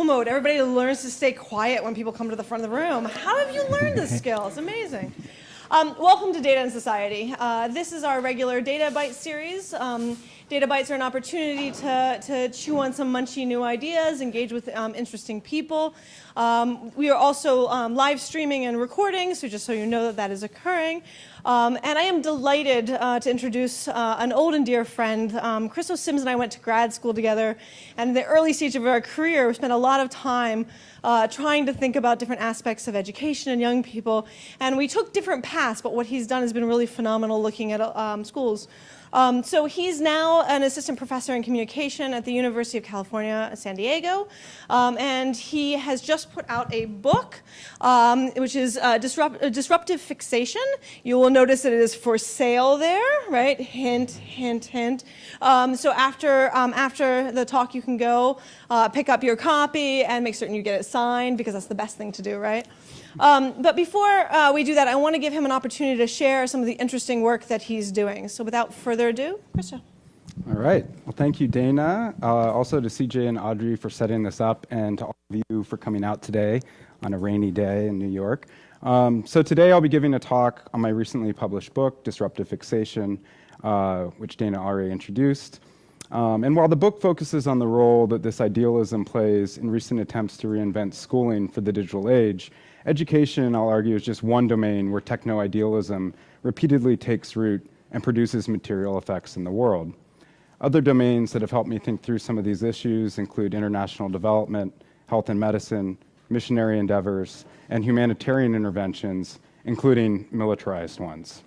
mode. Everybody learns to stay quiet when people come to the front of the room. How have you learned this skill? It's amazing. Welcome to Data and Society. This is our regular Databite series. Databites are an opportunity to chew on some munchy new ideas, engage with interesting people. We are also live streaming and recording, so just so you know that that is occurring. And I am delighted to introduce an old and dear friend. Christo Sims and I went to grad school together, and in the early stage of our career, we spent a lot of time trying to think about different aspects of education and young people. And we took different paths, but what he's done has been really phenomenal looking at schools. So he's now an assistant professor in communication at the University of California, San Diego, and he has just put out a book, which is Disruptive Fixation. You will notice that it is for sale there, right? Hint, hint, hint. So after the talk, you can go pick up your copy and make certain you get it signed, because that's the best thing to do, right? But before we do that, I want to give him an opportunity to share some of the interesting work that he's doing. So without further ado, Christo. All right. Well, thank you, Dana. Also to CJ and Audrey for setting this up, and to all of you for coming out today on a rainy day in New York. So today I'll be giving a talk on my recently published book, Disruptive Fixation, which Dana already introduced. And while the book focuses on the role that this idealism plays in recent attempts to reinvent schooling for the digital age, education, I'll argue, is just one domain where techno-idealism repeatedly takes root and produces material effects in the world. Other domains that have helped me think through some of these issues include international development, health and medicine, missionary endeavors, and humanitarian interventions, including militarized ones.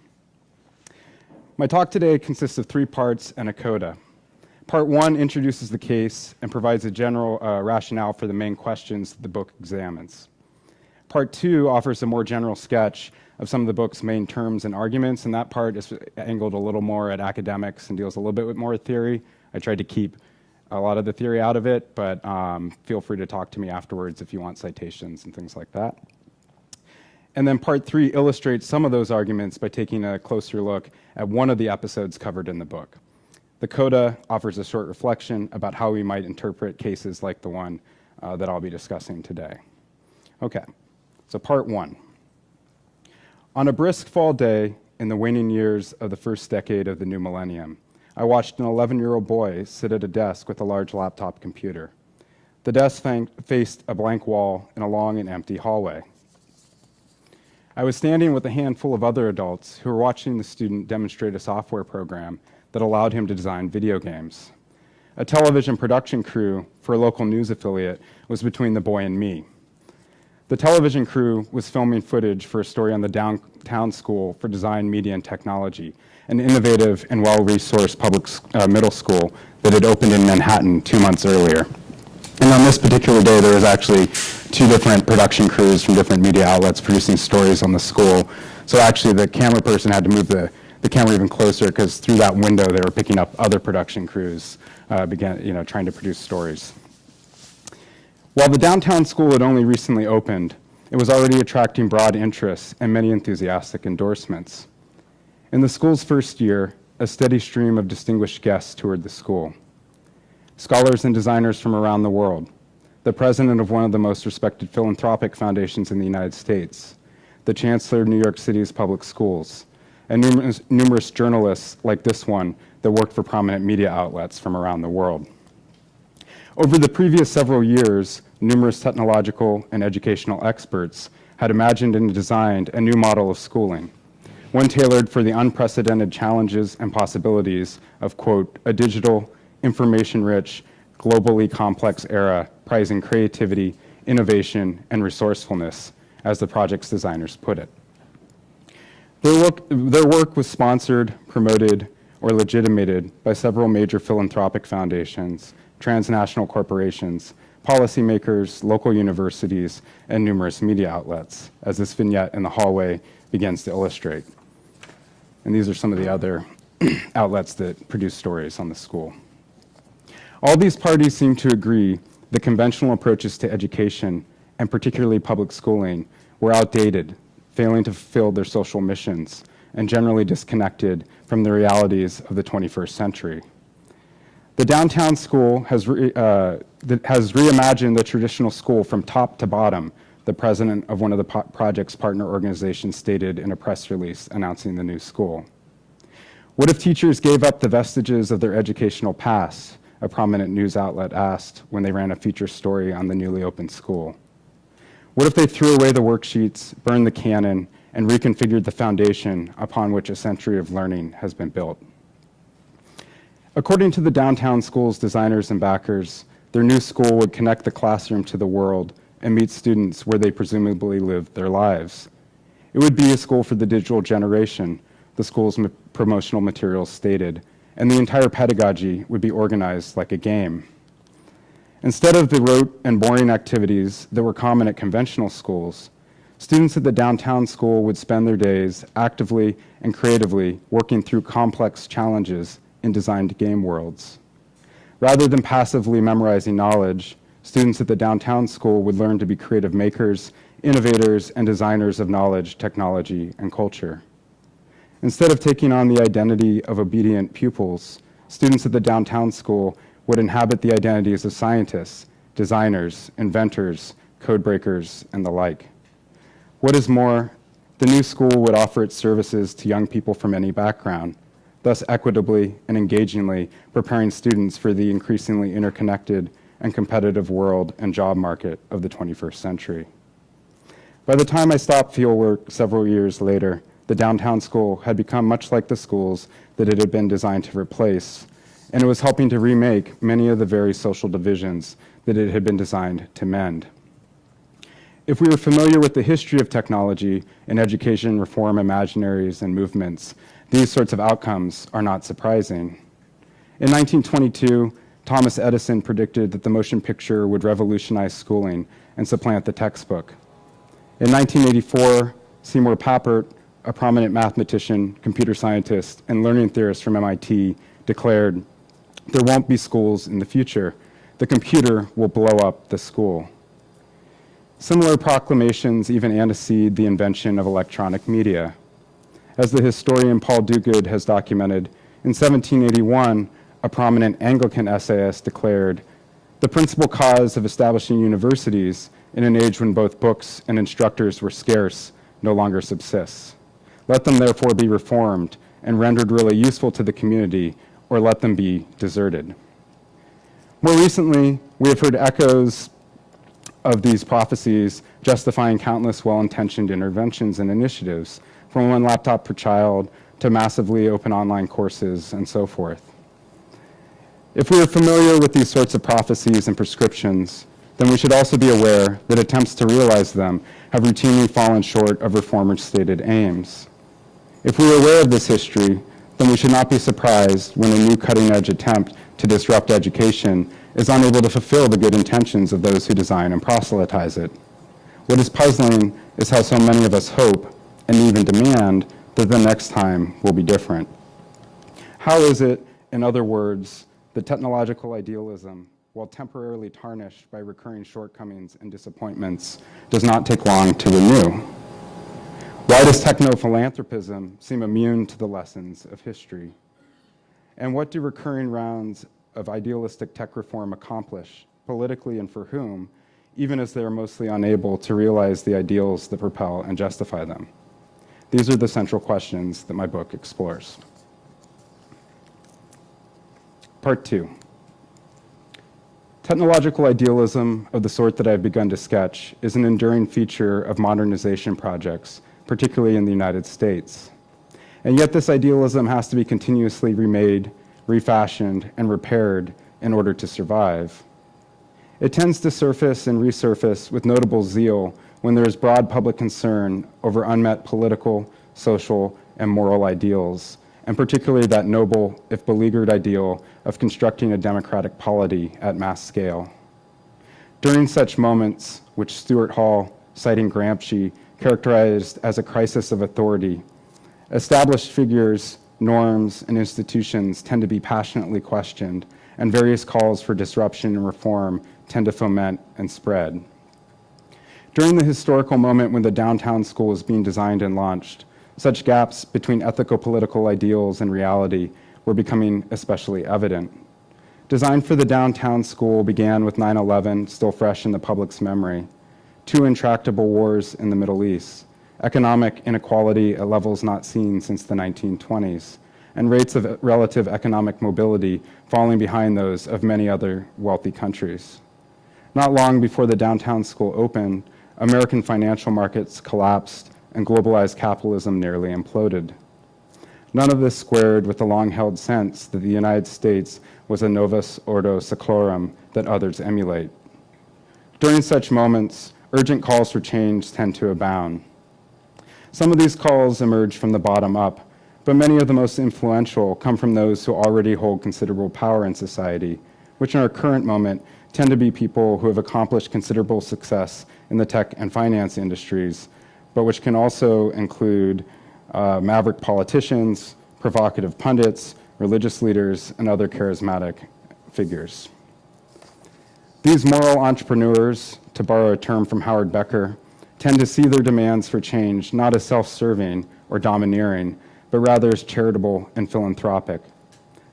My talk today consists of 3 parts and a coda. Part 1 introduces the case and provides a general rationale for the main questions that the book examines. Part 2 offers a more general sketch of some of the book's main terms and arguments, and that part is angled a little more at academics and deals a little bit with more theory. I tried to keep a lot of the theory out of it, but feel free to talk to me afterwards if you want citations and things like that. And then part 3 illustrates some of those arguments by taking a closer look at one of the episodes covered in the book. The coda offers a short reflection about how we might interpret cases like the one that I'll be discussing today. Okay. So part 1. On a brisk fall day in the waning years of the first decade of the new millennium, I watched an 11-year-old boy sit at a desk with a large laptop computer. The desk faced a blank wall in a long and empty hallway. I was standing with a handful of other adults who were watching the student demonstrate a software program that allowed him to design video games. A television production crew for a local news affiliate was between the boy and me. The television crew was filming footage for a story on the Downtown School for Design, Media, and Technology, an innovative and well-resourced public middle school that had opened in Manhattan 2 months earlier. And on this particular day, there was actually 2 different production crews from different media outlets producing stories on the school. So actually, the camera person had to move the camera even closer, because through that window, they were picking up other production crews trying to produce stories. While the downtown school had only recently opened, it was already attracting broad interest and many enthusiastic endorsements. In the school's first year, a steady stream of distinguished guests toured the school. Scholars and designers from around the world, the president of one of the most respected philanthropic foundations in the United States, the chancellor of New York City's public schools, and numerous journalists like this one that worked for prominent media outlets from around the world. Over the previous several years, numerous technological and educational experts had imagined and designed a new model of schooling, one tailored for the unprecedented challenges and possibilities of, quote, a digital, information-rich, globally complex era prizing creativity, innovation, and resourcefulness, as the project's designers put it. Their work was sponsored, promoted, or legitimated by several major philanthropic foundations, transnational corporations, policymakers, local universities, and numerous media outlets, as this vignette in the hallway begins to illustrate. And these are some of the other outlets that produce stories on the school. All these parties seem to agree that conventional approaches to education, and particularly public schooling, were outdated, failing to fulfill their social missions, and generally disconnected from the realities of the 21st century. The downtown school has reimagined the traditional school from top to bottom, the president of one of the project's partner organizations stated in a press release announcing the new school. What if teachers gave up the vestiges of their educational past, a prominent news outlet asked when they ran a feature story on the newly opened school? What if they threw away the worksheets, burned the canon, and reconfigured the foundation upon which a century of learning has been built? According to the downtown school's designers and backers, their new school would connect the classroom to the world and meet students where they presumably lived their lives. It would be a school for the digital generation, the school's promotional materials stated, and the entire pedagogy would be organized like a game. Instead of the rote and boring activities that were common at conventional schools, students at the downtown school would spend their days actively and creatively working through complex challenges in designed game worlds. Rather than passively memorizing knowledge, students at the downtown school would learn to be creative makers, innovators, and designers of knowledge, technology, and culture. Instead of taking on the identity of obedient pupils, students at the downtown school would inhabit the identities of scientists, designers, inventors, code breakers, and the like. What is more, the new school would offer its services to young people from any background, thus equitably and engagingly preparing students for the increasingly interconnected and competitive world and job market of the 21st century. By the time I stopped fieldwork several years later, the downtown school had become much like the schools that it had been designed to replace, and it was helping to remake many of the very social divisions that it had been designed to mend. If we were familiar with the history of technology and education reform imaginaries and movements, these sorts of outcomes are not surprising. In 1922, Thomas Edison predicted that the motion picture would revolutionize schooling and supplant the textbook. In 1984, Seymour Papert, a prominent mathematician, computer scientist, and learning theorist from MIT, declared, "There won't be schools in the future. The computer will blow up the school." Similar proclamations even antecede the invention of electronic media. As the historian Paul Duguid has documented, in 1781, a prominent Anglican essayist declared, "The principal cause of establishing universities in an age when both books and instructors were scarce no longer subsists. Let them therefore be reformed and rendered really useful to the community, or let them be deserted." More recently, we have heard echoes of these prophecies justifying countless well-intentioned interventions and initiatives, from one laptop per child to massively open online courses and so forth. If we are familiar with these sorts of prophecies and prescriptions, then we should also be aware that attempts to realize them have routinely fallen short of reformers' stated aims. If we are aware of this history, then we should not be surprised when a new cutting-edge attempt to disrupt education is unable to fulfill the good intentions of those who design and proselytize it. What is puzzling is how so many of us hope and even demand that the next time will be different. How is it, in other words, that technological idealism, while temporarily tarnished by recurring shortcomings and disappointments, does not take long to renew? Why does techno-philanthropism seem immune to the lessons of history? And what do recurring rounds of idealistic tech reform accomplish, politically and for whom, even as they are mostly unable to realize the ideals that propel and justify them? These are the central questions that my book explores. Part 2. Technological idealism of the sort that I've begun to sketch is an enduring feature of modernization projects, particularly in the United States. And yet this idealism has to be continuously remade, refashioned, and repaired in order to survive. It tends to surface and resurface with notable zeal when there is broad public concern over unmet political, social, and moral ideals, and particularly that noble, if beleaguered, ideal of constructing a democratic polity at mass scale. During such moments, which Stuart Hall, citing Gramsci, characterized as a crisis of authority, established figures, norms, and institutions tend to be passionately questioned, and various calls for disruption and reform tend to foment and spread. During the historical moment when the downtown school was being designed and launched, such gaps between ethical political ideals and reality were becoming especially evident. Design for the downtown school began with 9/11 still fresh in the public's memory, two intractable wars in the Middle East, economic inequality at levels not seen since the 1920s, and rates of relative economic mobility falling behind those of many other wealthy countries. Not long before the downtown school opened, American financial markets collapsed and globalized capitalism nearly imploded. None of this squared with the long-held sense that the United States was a novus ordo seclorum that others emulate. During such moments, urgent calls for change tend to abound. Some of these calls emerge from the bottom up, but many of the most influential come from those who already hold considerable power in society, which in our current moment tend to be people who have accomplished considerable success in the tech and finance industries, but which can also include maverick politicians, provocative pundits, religious leaders, and other charismatic figures. These moral entrepreneurs, to borrow a term from Howard Becker, tend to see their demands for change not as self-serving or domineering, but rather as charitable and philanthropic.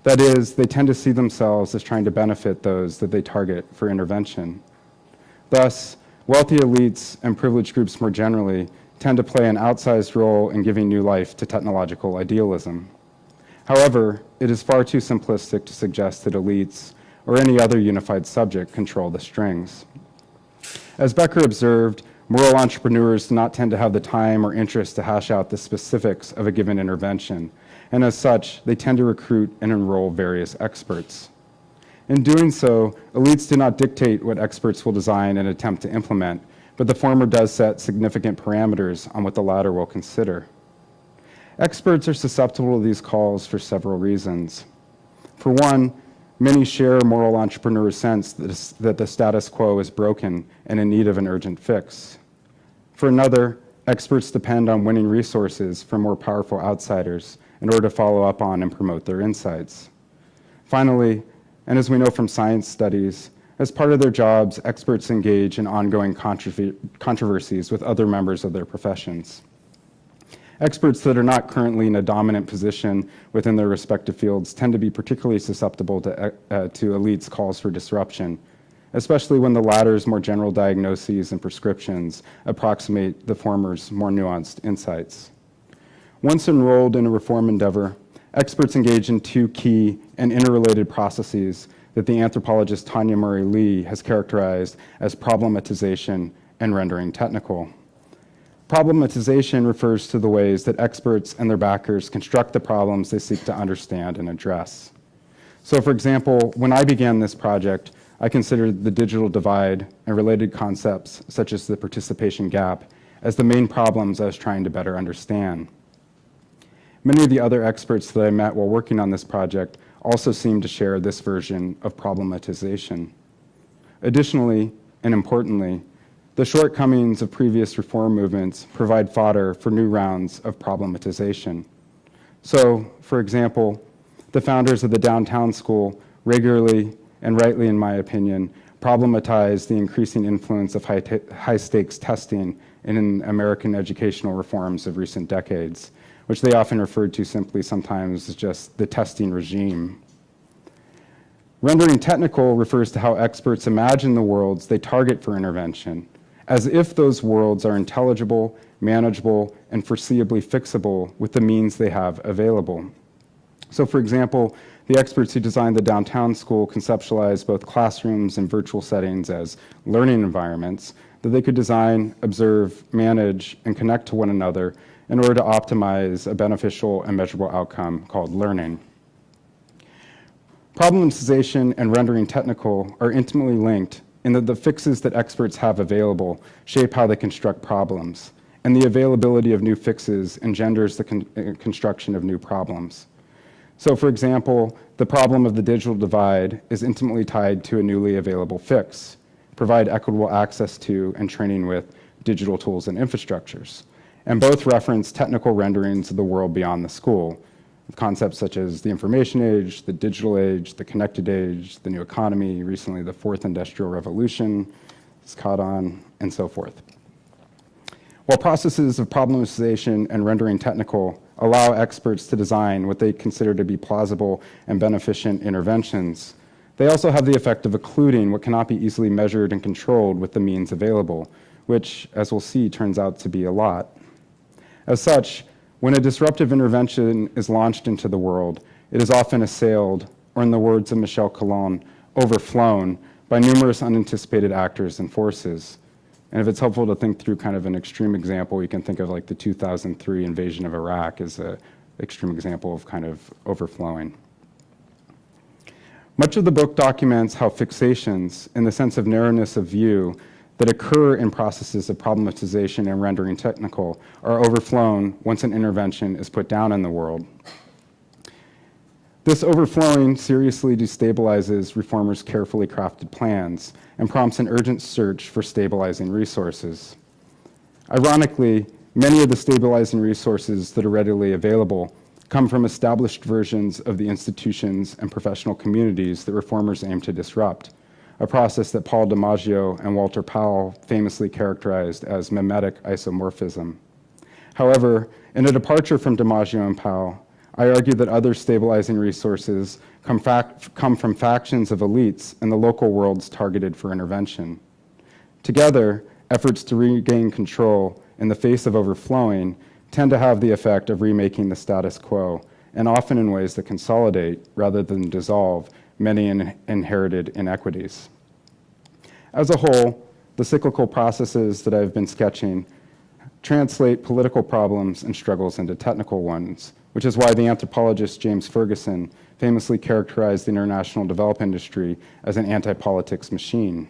That is, they tend to see themselves as trying to benefit those that they target for intervention. Thus, wealthy elites and privileged groups more generally tend to play an outsized role in giving new life to technological idealism. However, it is far too simplistic to suggest that elites or any other unified subject control the strings. As Becker observed, moral entrepreneurs do not tend to have the time or interest to hash out the specifics of a given intervention, and as such, they tend to recruit and enroll various experts. In doing so, elites do not dictate what experts will design and attempt to implement, but the former does set significant parameters on what the latter will consider. Experts are susceptible to these calls for several reasons. For one, many share a moral entrepreneur's sense that the status quo is broken and in need of an urgent fix. For another, experts depend on winning resources from more powerful outsiders in order to follow up on and promote their insights. Finally, and as we know from science studies, as part of their jobs, experts engage in ongoing controversies with other members of their professions. Experts that are not currently in a dominant position within their respective fields tend to be particularly susceptible to elites' calls for disruption, especially when the latter's more general diagnoses and prescriptions approximate the former's more nuanced insights. Once enrolled in a reform endeavor, experts engage in two key and interrelated processes that the anthropologist Tanya Murray Lee has characterized as problematization and rendering technical. Problematization refers to the ways that experts and their backers construct the problems they seek to understand and address. So for example, when I began this project, I considered the digital divide and related concepts such as the participation gap as the main problems I was trying to better understand. Many of the other experts that I met while working on this project also seem to share this version of problematization. Additionally, and importantly, the shortcomings of previous reform movements provide fodder for new rounds of problematization. So, for example, the founders of the downtown school regularly, and rightly in my opinion, problematize the increasing influence of high-stakes testing in American educational reforms of recent decades, which they often referred to simply sometimes as just the testing regime. Rendering technical refers to how experts imagine the worlds they target for intervention, as if those worlds are intelligible, manageable, and foreseeably fixable with the means they have available. So for example, the experts who designed the downtown school conceptualized both classrooms and virtual settings as learning environments that they could design, observe, manage, and connect to one another in order to optimize a beneficial and measurable outcome called learning. Problematization and rendering technical are intimately linked in that the fixes that experts have available shape how they construct problems, and the availability of new fixes engenders the construction of new problems. So for example, the problem of the digital divide is intimately tied to a newly available fix: provide equitable access to and training with digital tools and infrastructures. And both reference technical renderings of the world beyond the school, with concepts such as the information age, the digital age, the connected age, the new economy, recently the fourth industrial revolution is caught on, and so forth. While processes of problematization and rendering technical allow experts to design what they consider to be plausible and beneficent interventions, They also have the effect of occluding what cannot be easily measured and controlled with the means available, which, as we'll see, turns out to be a lot. As such, when a disruptive intervention is launched into the world, it is often assailed, or in the words of Michel Colon, overflown by numerous unanticipated actors and forces. And if it's helpful to think through kind of an extreme example, you can think of like the 2003 invasion of Iraq as an extreme example of kind of overflowing. Much of the book documents how fixations, in the sense of narrowness of view, that occur in processes of problematization and rendering technical are overflown once an intervention is put down in the world. This overflowing seriously destabilizes reformers' carefully crafted plans and prompts an urgent search for stabilizing resources. Ironically, many of the stabilizing resources that are readily available come from established versions of the institutions and professional communities that reformers aim to disrupt, a process that Paul DiMaggio and Walter Powell famously characterized as mimetic isomorphism. However, in a departure from DiMaggio and Powell, I argue that other stabilizing resources come from factions of elites in the local worlds targeted for intervention. Together, efforts to regain control in the face of overflowing tend to have the effect of remaking the status quo, and often in ways that consolidate rather than dissolve many inherited inequities. As a whole, the cyclical processes that I've been sketching translate political problems and struggles into technical ones, which is why the anthropologist James Ferguson famously characterized the international development industry as an anti-politics machine.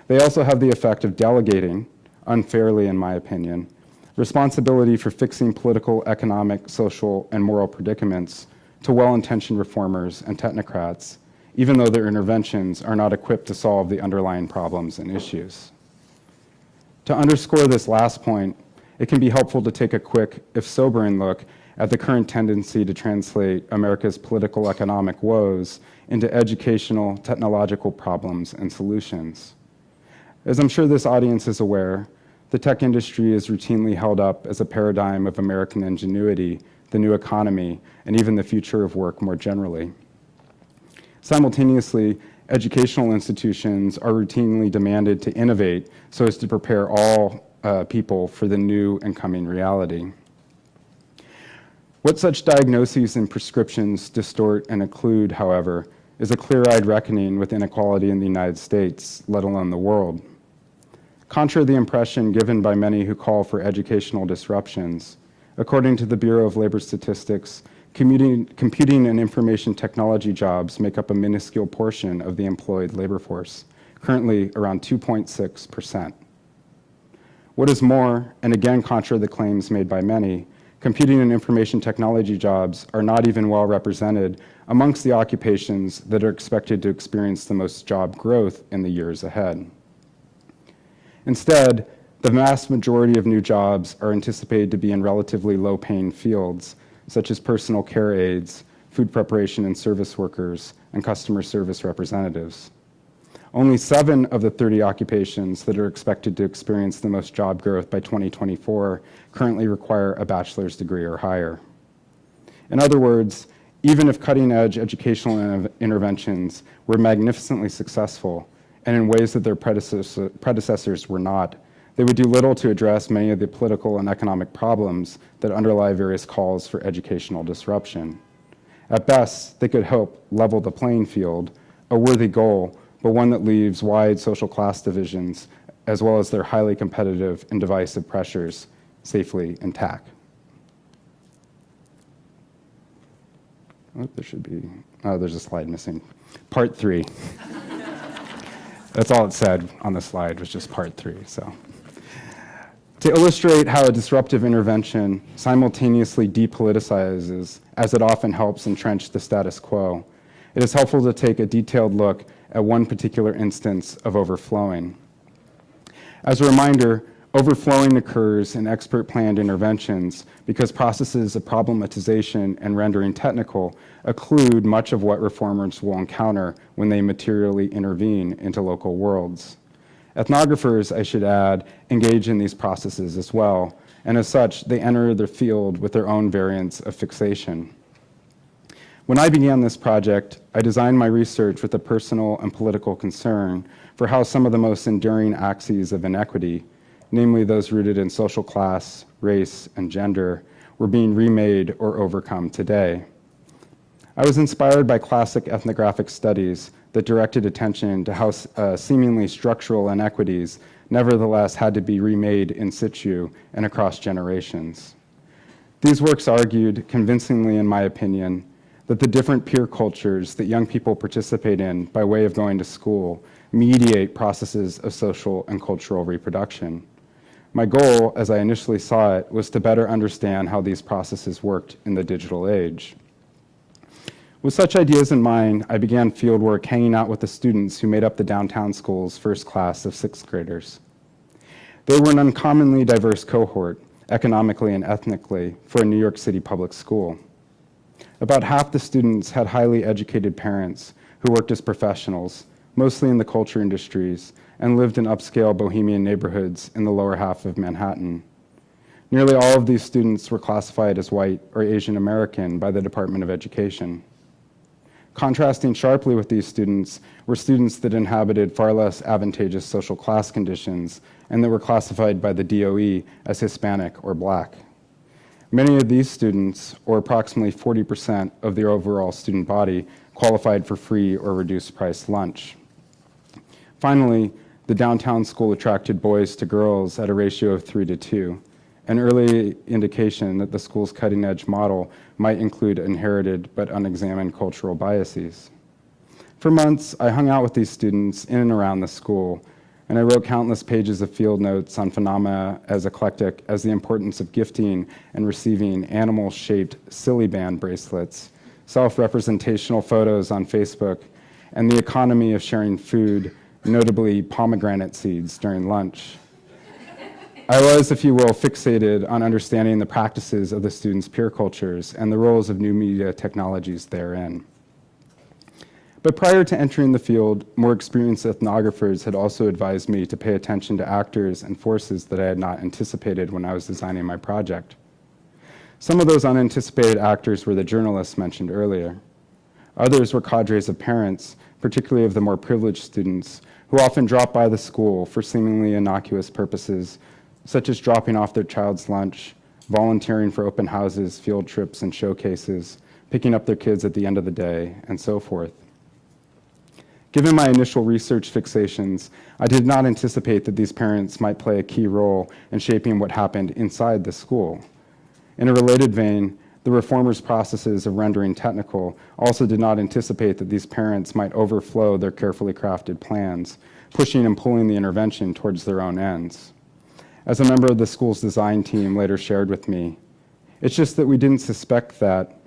They also have the effect of delegating, unfairly in my opinion, responsibility for fixing political, economic, social, and moral predicaments to well-intentioned reformers and technocrats, even though their interventions are not equipped to solve the underlying problems and issues. To underscore this last point, it can be helpful to take a quick, if sobering, look at the current tendency to translate America's political economic woes into educational, technological problems and solutions. As I'm sure this audience is aware, the tech industry is routinely held up as a paradigm of American ingenuity, the new economy, and even the future of work more generally. Simultaneously, educational institutions are routinely demanded to innovate so as to prepare all people for the new and coming reality. What such diagnoses and prescriptions distort and occlude, however, is a clear-eyed reckoning with inequality in the United States, let alone the world. Contrary to the impression given by many who call for educational disruptions, according to the Bureau of Labor Statistics, computing and information technology jobs make up a minuscule portion of the employed labor force, currently around 2.6%. What is more, and again contrary to the claims made by many, computing and information technology jobs are not even well represented amongst the occupations that are expected to experience the most job growth in the years ahead. Instead, the vast majority of new jobs are anticipated to be in relatively low-paying fields, such as personal care aides, food preparation and service workers, and customer service representatives. Only 7 of the 30 occupations that are expected to experience the most job growth by 2024 currently require a bachelor's degree or higher. In other words, even if cutting-edge educational interventions were magnificently successful, and in ways that their predecessors were not, they would do little to address many of the political and economic problems that underlie various calls for educational disruption. At best, they could help level the playing field, a worthy goal, but one that leaves wide social class divisions, as well as their highly competitive and divisive pressures, safely intact. Oh, there's a slide missing. Part 3. That's all it said on the slide, was just part 3. So, to illustrate how a disruptive intervention simultaneously depoliticizes, as it often helps entrench the status quo, it is helpful to take a detailed look at one particular instance of overflowing. As a reminder, overflowing occurs in expert-planned interventions because processes of problematization and rendering technical occlude much of what reformers will encounter when they materially intervene into local worlds. Ethnographers, I should add, engage in these processes as well, and as such, they enter the field with their own variants of fixation. When I began this project, I designed my research with a personal and political concern for how some of the most enduring axes of inequity, namely those rooted in social class, race, and gender, were being remade or overcome today. I was inspired by classic ethnographic studies that directed attention to how seemingly structural inequities nevertheless had to be remade in situ and across generations. These works argued, convincingly in my opinion, that the different peer cultures that young people participate in by way of going to school mediate processes of social and cultural reproduction. My goal, as I initially saw it, was to better understand how these processes worked in the digital age. With such ideas in mind, I began fieldwork hanging out with the students who made up the downtown school's first class of sixth graders. They were an uncommonly diverse cohort, economically and ethnically, for a New York City public school. About half the students had highly educated parents who worked as professionals, mostly in the culture industries, and lived in upscale bohemian neighborhoods in the lower half of Manhattan. Nearly all of these students were classified as white or Asian American by the Department of Education. Contrasting sharply with these students were students that inhabited far less advantageous social class conditions and that were classified by the DOE as Hispanic or Black. Many of these students, or approximately 40% of the overall student body, qualified for free or reduced price lunch. Finally, the downtown school attracted boys to girls at a ratio of 3:2, an early indication that the school's cutting-edge model might include inherited but unexamined cultural biases. For months, I hung out with these students in and around the school, and I wrote countless pages of field notes on phenomena as eclectic as the importance of gifting and receiving animal-shaped silly band bracelets, self-representational photos on Facebook, and the economy of sharing food, notably pomegranate seeds, during lunch. I was, if you will, fixated on understanding the practices of the students' peer cultures and the roles of new media technologies therein. But prior to entering the field, more experienced ethnographers had also advised me to pay attention to actors and forces that I had not anticipated when I was designing my project. Some of those unanticipated actors were the journalists mentioned earlier. Others were cadres of parents, particularly of the more privileged students, who often dropped by the school for seemingly innocuous purposes, such as dropping off their child's lunch, volunteering for open houses, field trips, and showcases, picking up their kids at the end of the day, and so forth. Given my initial research fixations, I did not anticipate that these parents might play a key role in shaping what happened inside the school. In a related vein, the reformers' processes of rendering technical also did not anticipate that these parents might overflow their carefully crafted plans, pushing and pulling the intervention towards their own ends. As a member of the school's design team later shared with me, it's just that we didn't suspect that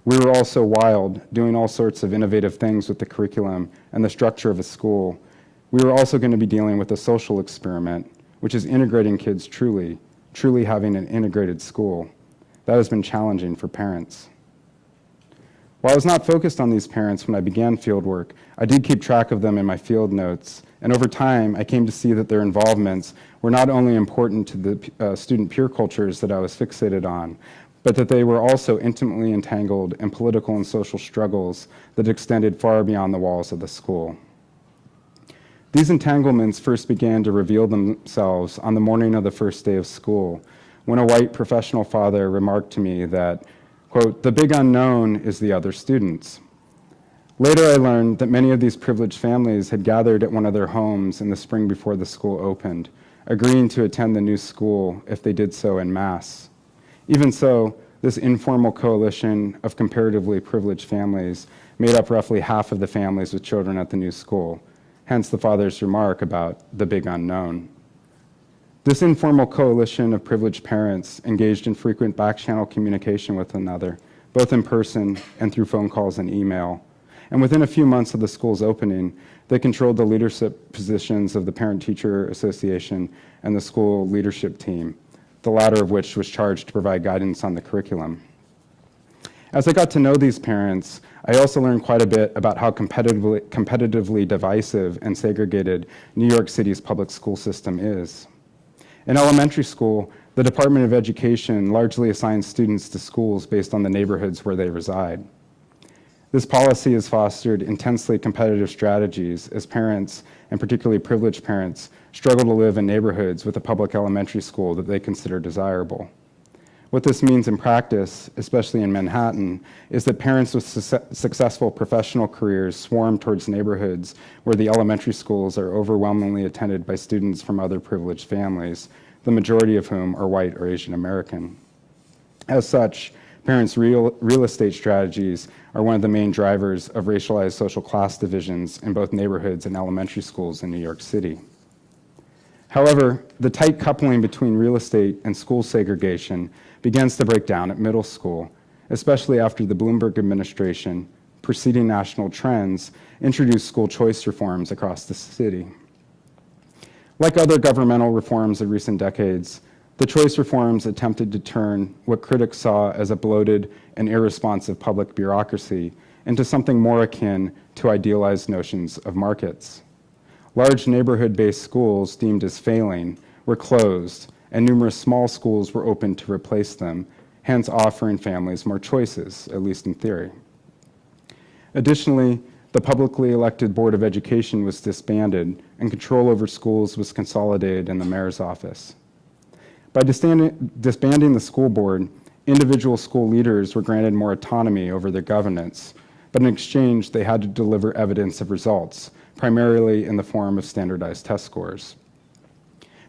we were all so wild, doing all sorts of innovative things with the curriculum and the structure of a school. We were also going to be dealing with a social experiment, which is integrating kids truly having an integrated school. That has been challenging for parents. While I was not focused on these parents when I began fieldwork, I did keep track of them in my field notes, and over time, I came to see that their involvements were not only important to the student peer cultures that I was fixated on, but that they were also intimately entangled in political and social struggles that extended far beyond the walls of the school. These entanglements first began to reveal themselves on the morning of the first day of school, when a white professional father remarked to me that, quote, "the big unknown is the other students." Later, I learned that many of these privileged families had gathered at one of their homes in the spring before the school opened, agreeing to attend the new school if they did so en masse. Even so, this informal coalition of comparatively privileged families made up roughly half of the families with children at the new school, hence the father's remark about the big unknown. This informal coalition of privileged parents engaged in frequent back-channel communication with one another, both in person and through phone calls and email. And within a few months of the school's opening, they controlled the leadership positions of the Parent-Teacher Association and the school leadership team, the latter of which was charged to provide guidance on the curriculum. As I got to know these parents, I also learned quite a bit about how competitively divisive and segregated New York City's public school system is. In elementary school, the Department of Education largely assigns students to schools based on the neighborhoods where they reside. This policy has fostered intensely competitive strategies as parents, and particularly privileged parents, struggle to live in neighborhoods with a public elementary school that they consider desirable. What this means in practice, especially in Manhattan, is that parents with successful professional careers swarm towards neighborhoods where the elementary schools are overwhelmingly attended by students from other privileged families, the majority of whom are white or Asian American. As such, parents' real estate strategies are one of the main drivers of racialized social class divisions in both neighborhoods and elementary schools in New York City. However, the tight coupling between real estate and school segregation begins to break down at middle school, especially after the Bloomberg administration, preceding national trends, introduced school choice reforms across the city. Like other governmental reforms of recent decades, the choice reforms attempted to turn what critics saw as a bloated and irresponsive public bureaucracy into something more akin to idealized notions of markets. Large neighborhood-based schools deemed as failing were closed, and numerous small schools were opened to replace them, hence offering families more choices, at least in theory. Additionally, the publicly elected Board of Education was disbanded, and control over schools was consolidated in the mayor's office. By disbanding the school board, individual school leaders were granted more autonomy over their governance, but in exchange, they had to deliver evidence of results, primarily in the form of standardized test scores.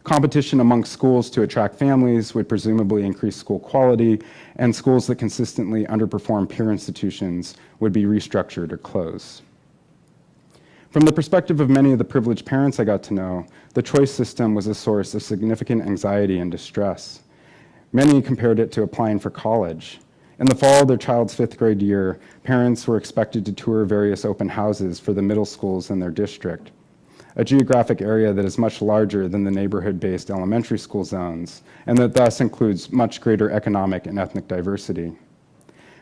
Competition among schools to attract families would presumably increase school quality, and schools that consistently underperform peer institutions would be restructured or closed. From the perspective of many of the privileged parents I got to know, the choice system was a source of significant anxiety and distress. Many compared it to applying for college. In the fall of their child's 5th grade year, parents were expected to tour various open houses for the middle schools in their district, a geographic area that is much larger than the neighborhood-based elementary school zones, and that thus includes much greater economic and ethnic diversity.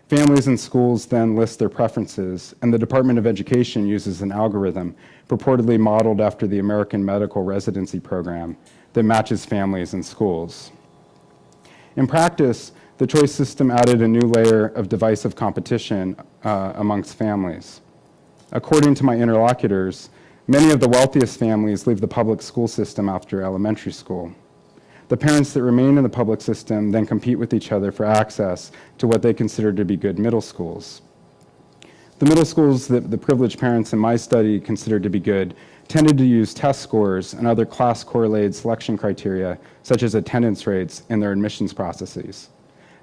Families and schools then list their preferences, and the Department of Education uses an algorithm purportedly modeled after the American Medical Residency Program that matches families and schools. In practice, the choice system added a new layer of divisive competition amongst families. According to my interlocutors, many of the wealthiest families leave the public school system after elementary school. The parents that remain in the public system then compete with each other for access to what they consider to be good middle schools. The middle schools that the privileged parents in my study considered to be good tended to use test scores and other class-correlated selection criteria, such as attendance rates, in their admissions processes.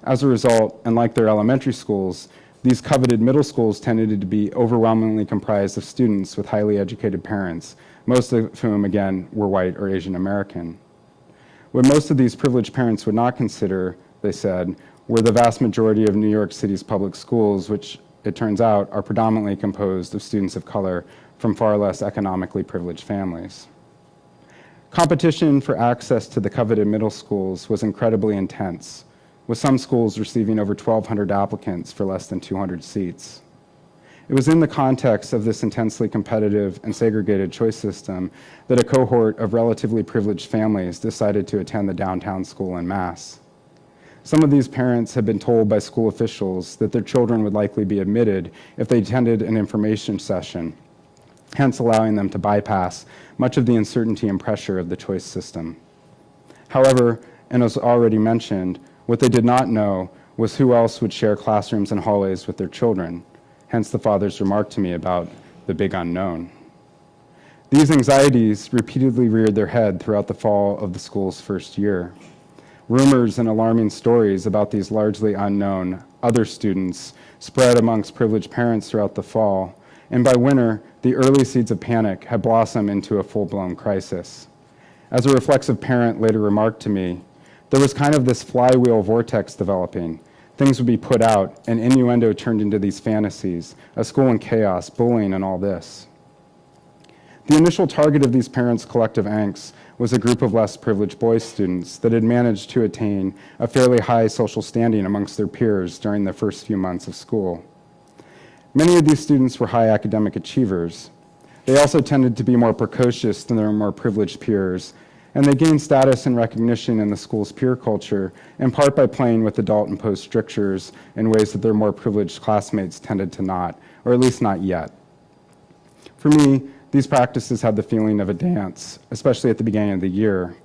As a result, and like their elementary schools, these coveted middle schools tended to be overwhelmingly comprised of students with highly educated parents, most of whom, again, were white or Asian American. What most of these privileged parents would not consider, they said, were the vast majority of New York City's public schools, which, it turns out, are predominantly composed of students of color from far less economically privileged families. Competition for access to the coveted middle schools was incredibly intense, with some schools receiving over 1,200 applicants for less than 200 seats. It was in the context of this intensely competitive and segregated choice system that a cohort of relatively privileged families decided to attend the downtown school en masse. Some of these parents had been told by school officials that their children would likely be admitted if they attended an information session, hence allowing them to bypass much of the uncertainty and pressure of the choice system. However, and as already mentioned, what they did not know was who else would share classrooms and hallways with their children, hence the father's remark to me about the big unknown. These anxieties repeatedly reared their head throughout the fall of the school's first year. Rumors and alarming stories about these largely unknown other students spread amongst privileged parents throughout the fall, and by winter, the early seeds of panic had blossomed into a full-blown crisis. As a reflexive parent later remarked to me, there was kind of this flywheel vortex developing. Things would be put out, and innuendo turned into these fantasies, a school in chaos, bullying, and all this. The initial target of these parents' collective angst was a group of less privileged boy students that had managed to attain a fairly high social standing amongst their peers during the first few months of school. Many of these students were high academic achievers. They also tended to be more precocious than their more privileged peers, and they gained status and recognition in the school's peer culture, in part by playing with adult-imposed strictures in ways that their more privileged classmates tended to not, or at least not yet. For me, these practices had the feeling of a dance, especially at the beginning of the year.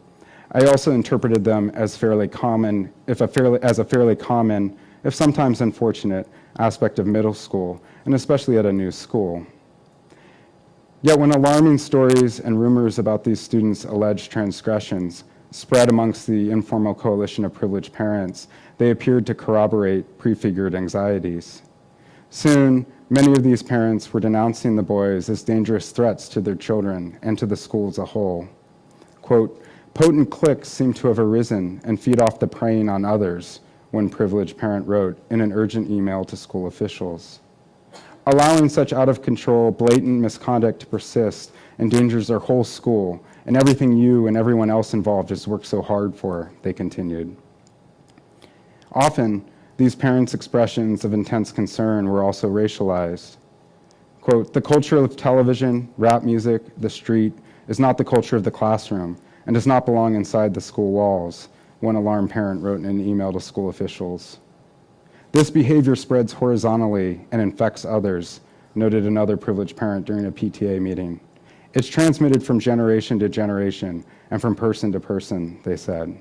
I also interpreted them as fairly common, if sometimes unfortunate, aspect of middle school, and especially at a new school. Yet when alarming stories and rumors about these students' alleged transgressions spread amongst the informal coalition of privileged parents, they appeared to corroborate prefigured anxieties. Soon, many of these parents were denouncing the boys as dangerous threats to their children and to the school as a whole. Quote, "Potent cliques seem to have arisen and feed off the preying on others," one privileged parent wrote in an urgent email to school officials. Allowing such out-of-control, blatant misconduct to persist endangers our whole school and everything you and everyone else involved has worked so hard for, they continued. Often, these parents' expressions of intense concern were also racialized. Quote, "The culture of television, rap music, the street is not the culture of the classroom and does not belong inside the school walls," one alarmed parent wrote in an email to school officials. "This behavior spreads horizontally and infects others," noted another privileged parent during a PTA meeting. "It's transmitted from generation to generation and from person to person," they said.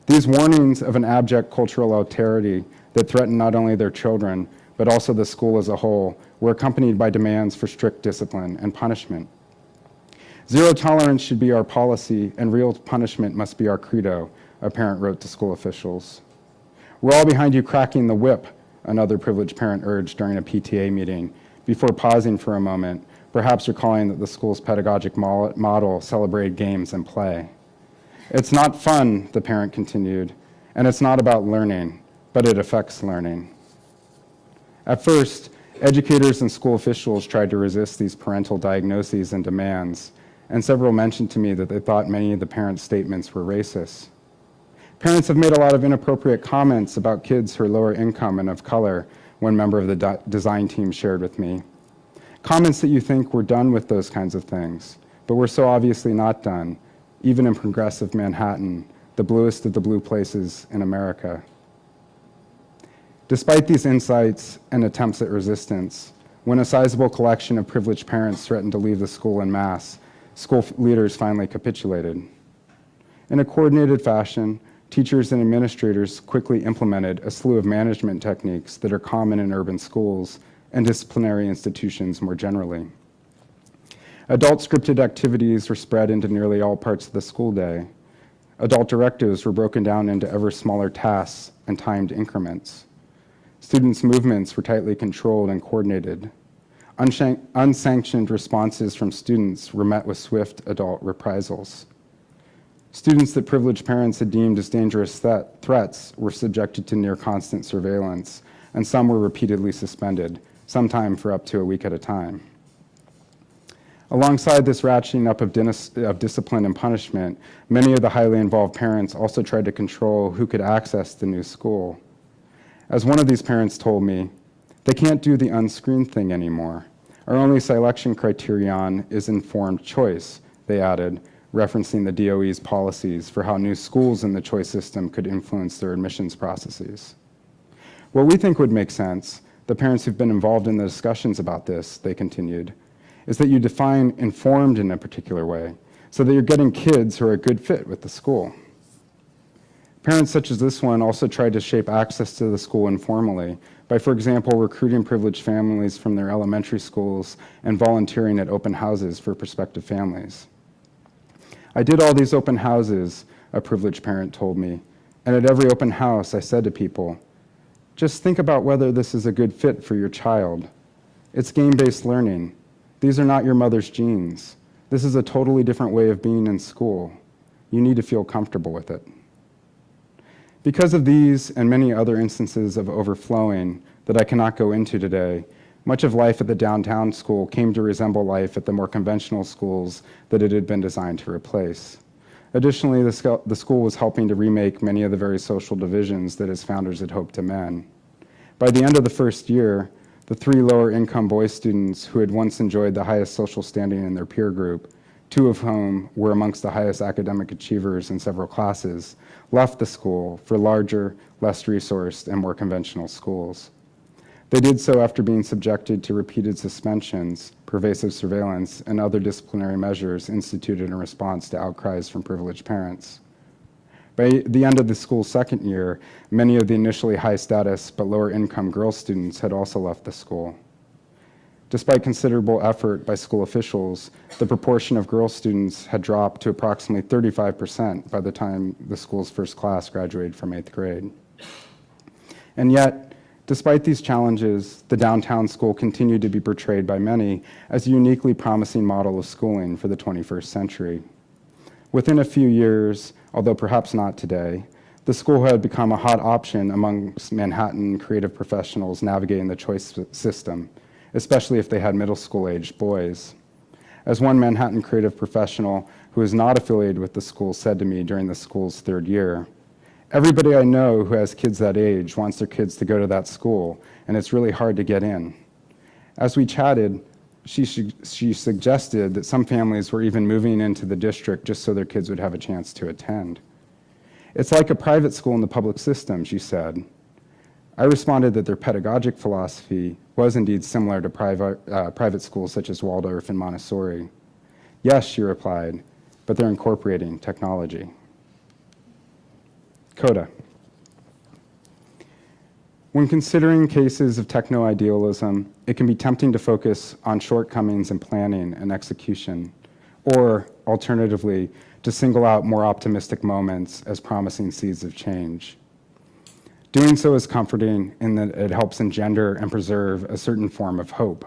These warnings of an abject cultural alterity that threatened not only their children, but also the school as a whole, were accompanied by demands for strict discipline and punishment. "Zero tolerance should be our policy, and real punishment must be our credo," a parent wrote to school officials. "We're all behind you cracking the whip," another privileged parent urged during a PTA meeting, before pausing for a moment, perhaps recalling that the school's pedagogic model celebrated games and play. "It's not fun," the parent continued, "and it's not about learning, but it affects learning." At first, educators and school officials tried to resist these parental diagnoses and demands, and several mentioned to me that they thought many of the parents' statements were racist. Parents have made a lot of inappropriate comments about kids who are lower income and of color, one member of the design team shared with me. Comments that you think we're done with those kinds of things, but we're so obviously not done, even in progressive Manhattan, the bluest of the blue places in America. Despite these insights and attempts at resistance, when a sizable collection of privileged parents threatened to leave the school en masse, school leaders finally capitulated. In a coordinated fashion, teachers and administrators quickly implemented a slew of management techniques that are common in urban schools and disciplinary institutions more generally. Adult scripted activities were spread into nearly all parts of the school day. Adult directives were broken down into ever smaller tasks and timed increments. Students' movements were tightly controlled and coordinated. Unsanctioned responses from students were met with swift adult reprisals. Students that privileged parents had deemed as dangerous threats were subjected to near constant surveillance, and some were repeatedly suspended, sometimes for up to a week at a time. Alongside this ratcheting up of discipline and punishment, many of the highly involved parents also tried to control who could access the new school. As one of these parents told me, "They can't do the unscreened thing anymore. Our only selection criterion is informed choice," they added, referencing the DOE's policies for how new schools in the choice system could influence their admissions processes. "What we think would make sense, the parents who've been involved in the discussions about this," they continued, "is that you define informed in a particular way so that you're getting kids who are a good fit with the school." Parents such as this one also tried to shape access to the school informally by, for example, recruiting privileged families from their elementary schools and volunteering at open houses for prospective families. "I did all these open houses," a privileged parent told me, "and at every open house I said to people, just think about whether this is a good fit for your child. It's game-based learning. These are not your mother's genes. This is a totally different way of being in school. You need to feel comfortable with it." Because of these and many other instances of overflowing that I cannot go into today, much of life at the downtown school came to resemble life at the more conventional schools that it had been designed to replace. Additionally, the school was helping to remake many of the very social divisions that its founders had hoped to mend. By the end of the first year, the 3 lower-income boy students who had once enjoyed the highest social standing in their peer group two of whom were amongst the highest academic achievers in several classes, left the school for larger, less resourced, and more conventional schools. They did so after being subjected to repeated suspensions, pervasive surveillance, and other disciplinary measures instituted in response to outcries from privileged parents. By the end of the school's second year, many of the initially high status but lower income girl students had also left the school. Despite considerable effort by school officials, the proportion of girl students had dropped to approximately 35% by the time the school's first class graduated from 8th grade. And yet, despite these challenges, the downtown school continued to be portrayed by many as a uniquely promising model of schooling for the 21st century. Within a few years, although perhaps not today, the school had become a hot option amongst Manhattan creative professionals navigating the choice system, especially if they had middle school-aged boys. As one Manhattan creative professional who is not affiliated with the school said to me during the school's third year, "Everybody I know who has kids that age wants their kids to go to that school, and it's really hard to get in." As we chatted, she suggested that some families were even moving into the district just so their kids would have a chance to attend. "It's like a private school in the public system," she said. I responded that their pedagogic philosophy was indeed similar to private schools such as Waldorf and Montessori. "Yes," she replied, "but they're incorporating technology." Coda. When considering cases of techno-idealism, it can be tempting to focus on shortcomings in planning and execution, or alternatively, to single out more optimistic moments as promising seeds of change. Doing so is comforting in that it helps engender and preserve a certain form of hope,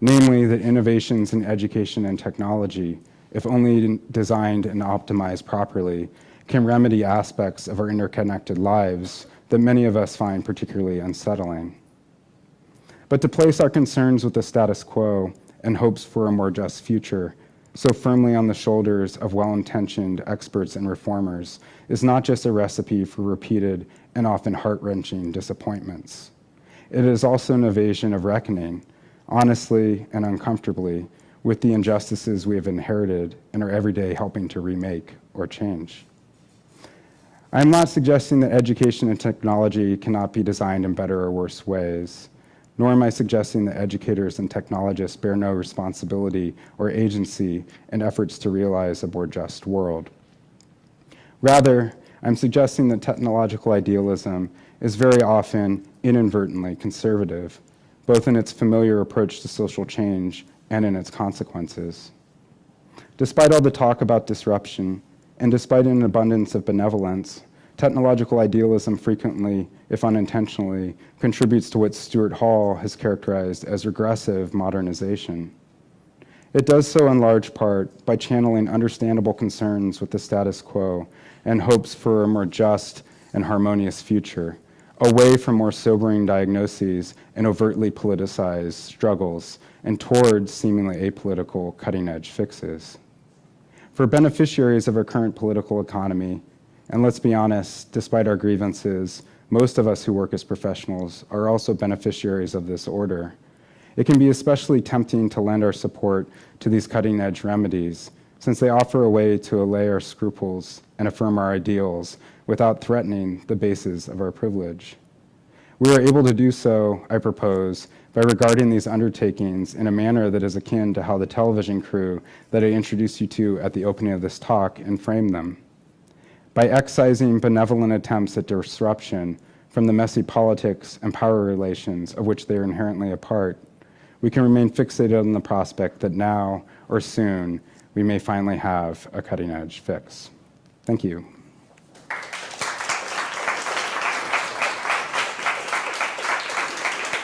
namely that innovations in education and technology, if only designed and optimized properly, can remedy aspects of our interconnected lives that many of us find particularly unsettling. But to place our concerns with the status quo and hopes for a more just future so firmly on the shoulders of well-intentioned experts and reformers is not just a recipe for repeated and often heart-wrenching disappointments. It is also an evasion of reckoning, honestly and uncomfortably, with the injustices we have inherited and are every day helping to remake or change. I am not suggesting that education and technology cannot be designed in better or worse ways, nor am I suggesting that educators and technologists bear no responsibility or agency in efforts to realize a more just world. Rather, I'm suggesting that technological idealism is very often inadvertently conservative, both in its familiar approach to social change and in its consequences. Despite all the talk about disruption, and despite an abundance of benevolence, technological idealism frequently, if unintentionally, contributes to what Stuart Hall has characterized as regressive modernization. It does so in large part by channeling understandable concerns with the status quo and hopes for a more just and harmonious future, away from more sobering diagnoses and overtly politicized struggles, and towards seemingly apolitical cutting-edge fixes. For beneficiaries of our current political economy, and let's be honest, despite our grievances, most of us who work as professionals are also beneficiaries of this order. It can be especially tempting to lend our support to these cutting-edge remedies, since they offer a way to allay our scruples and affirm our ideals without threatening the bases of our privilege. We are able to do so, I propose, by regarding these undertakings in a manner that is akin to how the television crew that I introduced you to at the opening of this talk and framed them. By excising benevolent attempts at disruption from the messy politics and power relations of which they are inherently a part, we can remain fixated on the prospect that now or soon we may finally have a cutting-edge fix. Thank you.